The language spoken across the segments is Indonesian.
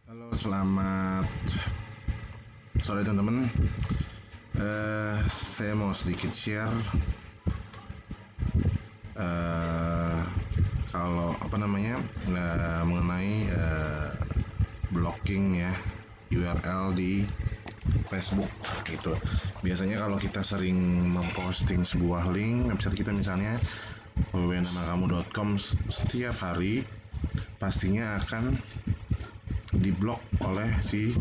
Halo, selamat sore teman-teman. Saya mau sedikit share eh, kalau mengenai blocking ya URL di Facebook gitu. Biasanya kalau kita sering memposting sebuah link website kita, misalnya www.namakamu.com, setiap hari pastinya akan diblok oleh si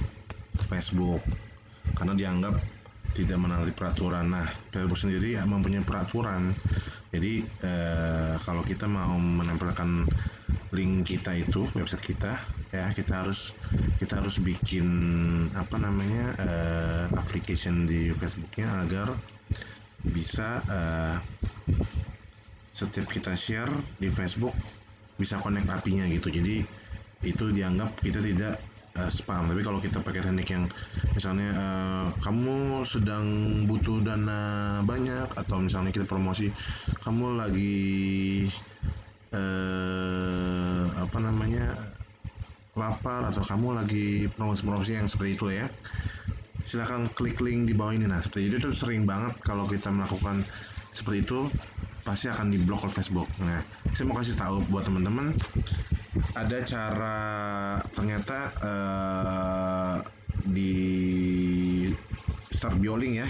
Facebook karena dianggap tidak menaati peraturan. Nah, Facebook sendiri mempunyai peraturan. Jadi kalau kita mau menempelkan link kita itu website kita, ya kita harus bikin application di Facebooknya agar bisa setiap kita share di Facebook bisa connect API-nya gitu. Jadi itu dianggap kita tidak spam. Tapi kalau kita pakai teknik yang misalnya kamu sedang butuh dana banyak, atau misalnya kita promosi kamu lagi lapar, atau kamu lagi promosi yang seperti itu ya, silahkan klik link di bawah ini. Nah, seperti itu tuh sering banget kalau kita melakukan seperti itu, pasti akan diblok oleh Facebook. Nah, saya mau kasih tahu buat teman-teman, ada cara ternyata di Start Bioling ya,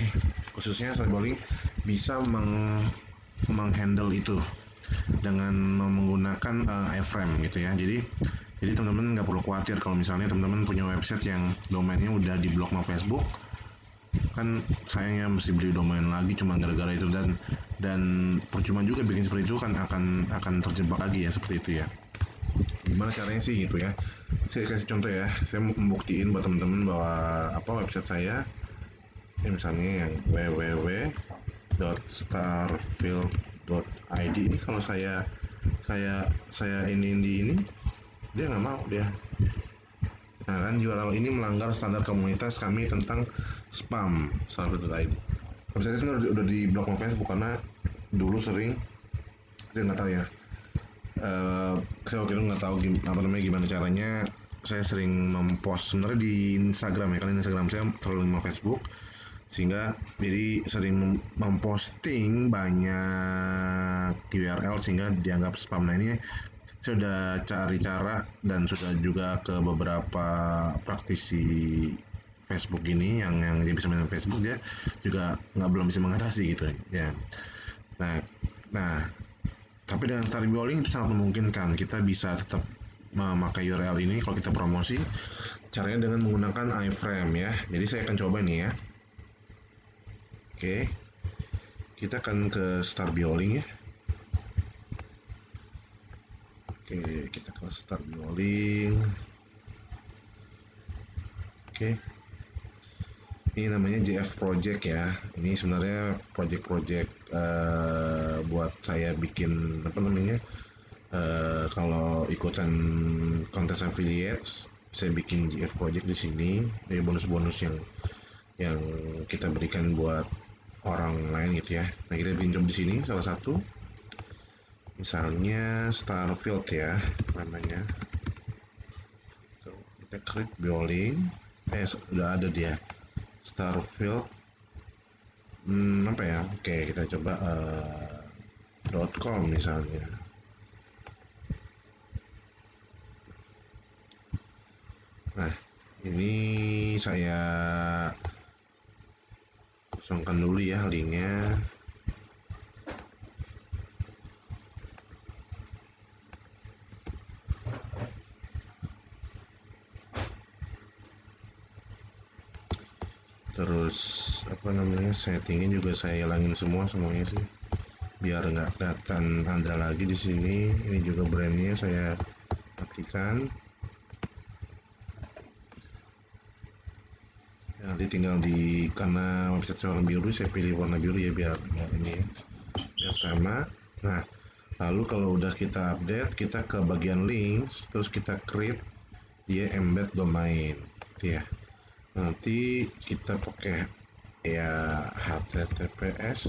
khususnya Start Bioling bisa menghandle itu dengan menggunakan iframe gitu ya. Jadi teman-teman nggak perlu khawatir kalau misalnya teman-teman punya website yang domainnya udah diblok sama Facebook, kan sayangnya mesti beli domain lagi cuma gara-gara itu, dan percuma juga bikin seperti itu, kan akan terjebak lagi ya seperti itu ya. Gimana caranya sih gitu ya, saya kasih contoh ya. Saya mau membuktiin buat teman-teman bahwa website saya ya, misalnya yang www.starfield.id ini, kalau saya ini dia nggak mau dia. Nah kan, URL ini melanggar standar komunitas kami tentang spam. Starfield.id website itu udah di blok sama Facebook karena dulu sering, saya nggak tahu ya, saya waktu itu nggak tahu gimana caranya. Saya sering mempost sebenarnya di Instagram ya, karena Instagram saya terlalu sama Facebook, sehingga jadi sering memposting banyak URL sehingga dianggap spam. Nah, ini saya udah cari cara dan sudah juga ke beberapa praktisi Facebook ini yang dia bisa main Facebook, dia juga belum bisa mengatasi gitu ya. Nah, tapi dengan Start Bioling itu sangat memungkinkan kita bisa tetap memakai URL ini kalau kita promosi. Caranya dengan menggunakan iframe ya. Jadi saya akan coba nih ya. Oke, kita akan ke Start Bioling ya. Oke, kita ke Start Bioling. Oke, ini namanya JF Project ya. Ini sebenarnya project buat saya bikin kalau ikutan kontes affiliates, saya bikin JF Project di sini. Ini bonus-bonus yang kita berikan buat orang lain gitu ya. Nah, kita bikin job di sini salah satu, misalnya Starfield ya namanya. Kita klik Bioling, udah ada dia Starfield. Oke, kita coba .com misalnya. Nah, ini saya kosongkan dulu ya linknya. Terus settingnya juga saya hilangin semuanya sih, biar nggak kelihatan Anda lagi di sini. Ini juga brandnya saya matikan. Ya, nanti tinggal karena website saya warna biru, saya pilih warna biru ya, biar ini ya, biar sama. Nah, lalu kalau udah kita update, kita ke bagian links, terus kita create dia embed domain gitu ya. Nanti kita pakai ya HTTPS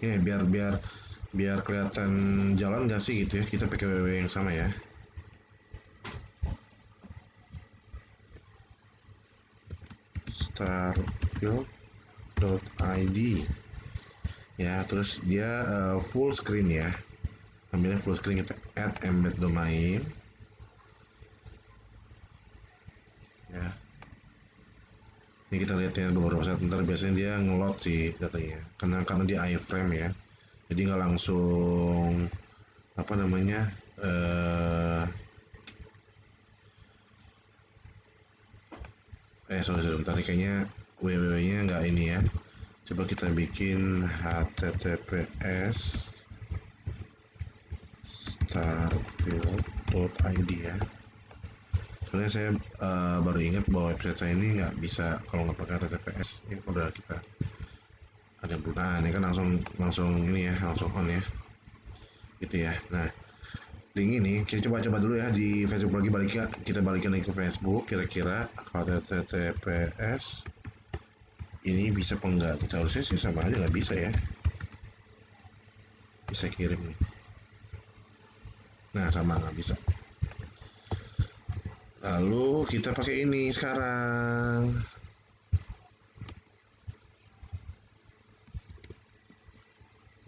ini, biar kelihatan jalan nggak sih gitu ya, kita pakai www yang sama ya. starfield.id ya. Terus dia full screen ya, ambilnya full screen, kita add embed domain ya. Ini kita lihat ya beberapa saat, ntar biasanya dia ngelot sih datanya, karena dia iframe ya, jadi nggak langsung apa namanya sorry bentar, kayaknya www nya nggak ini ya. Coba kita bikin https starfield.id ya. Soalnya saya baru ingat bahwa website saya ini nggak bisa kalau nggak pakai https. Ini udah kita ada nah ini kan langsung ini ya, langsung on ya gitu ya. Nah, link ini kita coba dulu ya di Facebook lagi, kita balikin lagi ke Facebook, kira-kira https ini bisa apa enggak. Kita harusnya sih sama aja, nggak bisa ya, bisa kirim nih. Nah, sama nggak bisa. Lalu kita pakai ini sekarang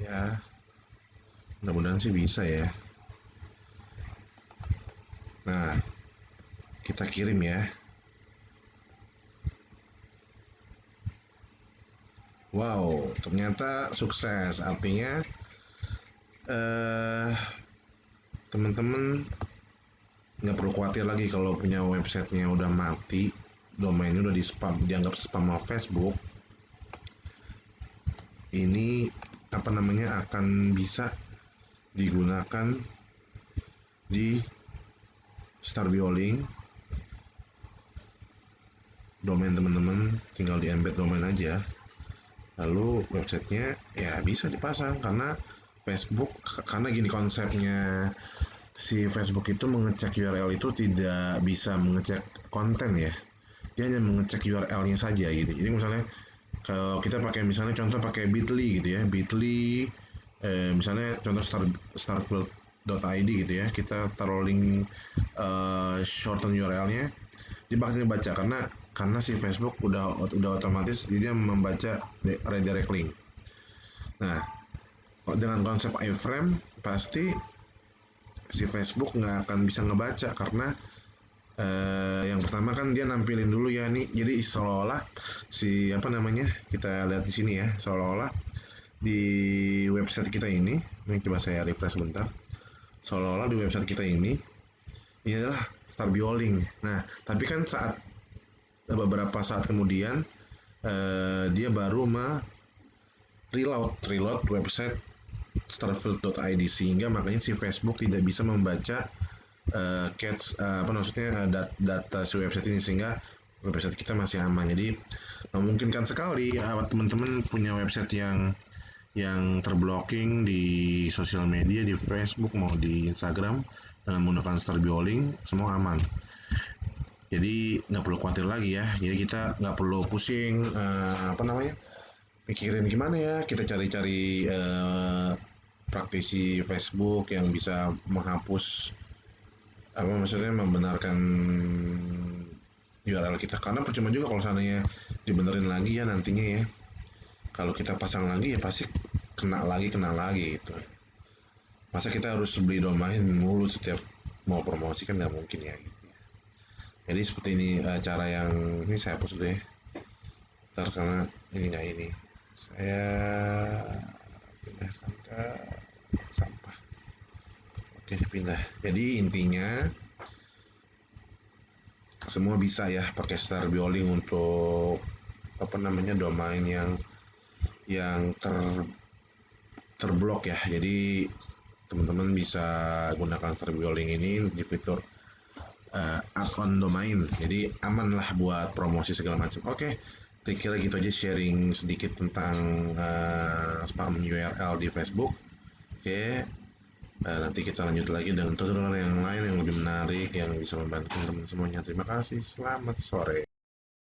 ya, mudah-mudahan sih bisa ya. Nah, kita kirim ya. Wow, ternyata sukses. Artinya teman-teman nggak perlu khawatir lagi kalau punya websitenya udah mati, domainnya udah dianggap spam sama Facebook. Ini apa namanya akan bisa digunakan di Starbuilding. Domain teman-teman tinggal di embed domain aja, lalu websitenya ya bisa dipasang. Karena Facebook, karena gini konsepnya, si Facebook itu mengecek URL itu tidak bisa mengecek konten ya, dia hanya mengecek URL-nya saja gitu. Jadi misalnya kalau kita pakai misalnya contoh pakai Bitly gitu ya, Bitly misalnya contoh starfield.id gitu ya, kita taruh link shorten URL-nya, dia pasti baca karena si Facebook udah otomatis dia membaca redirect link. Nah, dengan konsep iframe pasti si Facebook nggak akan bisa ngebaca, karena yang pertama kan dia nampilin dulu ya nih, jadi seolah-olah si apa namanya, kita lihat di sini ya, seolah-olah di website kita ini coba saya refresh bentar, seolah-olah di website kita ini adalah Starbuilding. Nah, tapi kan beberapa saat kemudian dia baru reload website starfield.id, sehingga makanya si Facebook tidak bisa membaca data si website ini, sehingga website kita masih aman. Jadi memungkinkan sekali teman-teman punya website yang terblocking di sosial media, di Facebook mau di Instagram, dengan menggunakan Starbuilding semua aman. Jadi nggak perlu khawatir lagi ya. Jadi kita nggak perlu pusing pikirin gimana ya kita cari-cari praktisi Facebook yang bisa menghapus maksudnya membenarkan URL kita, karena percuma juga kalau seandainya dibenerin lagi ya nantinya ya. Kalau kita pasang lagi ya pasti kena lagi gitu. Masa kita harus beli domain mulu setiap mau promosi, kan nggak mungkin ya gitu. Jadi seperti ini cara yang ini saya hapus dulu ya. Ntar karena ini nggak ini, saya pindahkan ke sampah. Oke, pindah. Jadi intinya semua bisa ya pakai Starbuilding untuk domain yang terblok ya. Jadi teman-teman bisa gunakan Starbuilding ini di fitur add-on domain, jadi aman lah buat promosi segala macam. Oke, kira-kira gitu aja sharing sedikit tentang spam URL di Facebook. Oke, nanti kita lanjut lagi dengan tutorial yang lain yang lebih menarik, yang bisa membantu teman-teman semuanya. Terima kasih, selamat sore.